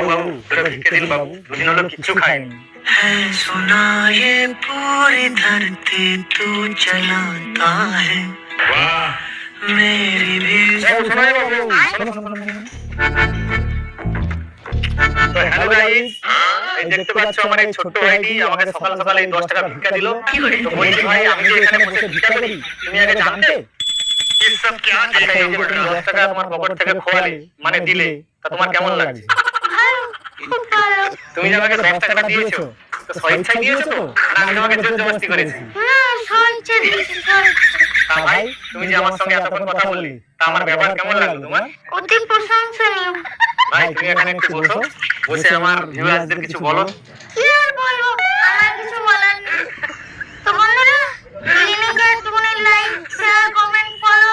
বাবু বাবু দুটো ভিক্ষে দিন বাবু, দুদিন হলো কিচ্ছু খাইনি। है सुना ये पूरी धरती तू चलाता है, বাহ, मेरी भी শোনাই বাবু, শোনো শোনো শোনো। তো হ্যালো গাইস, এই দেখতে পাচ্ছ আমার এই ছোট্ট ভাইটি আমাকে সকাল সকাল এই 10 টাকা ভিক্ষা দিল। তো বলছি ভাই আমি যে এখানে বসে ভিক্ষা করি তুমি আগে জানতে? ये सब क्या আচ্ছা এই যে তুমি 10 টাকা আমার পকেট থেকে খোয়ালে মানে দিলে, তা তোমার কেমন লাগছে? খুব ভালো। তুমি যে আমাকে 10 টাকা দিয়েছো তো স্বেচ্ছায় দিয়েছো তো, না আমি তোমাকে জোর জবরদস্তি করেছি? সঞ্চয় দিয়েছি, তা ভাই তুমি যে আমার সঙ্গে এতক্ষণ কথা বললি, তা আমার ব্যবহার কেমন লাগলো তোমার? অতি প্রশংসনীয়। ভাই তুমি এখানে একটু বসো, বসে আমার ভিউয়ার্সদের কিছু বলো। কি আর বলবো, আমার কিছু বলার নেই। তো বন্ধুরা, ভিডিওটাকে একটুখানি লাইক, শেয়ার, কমেন্ট, ফলো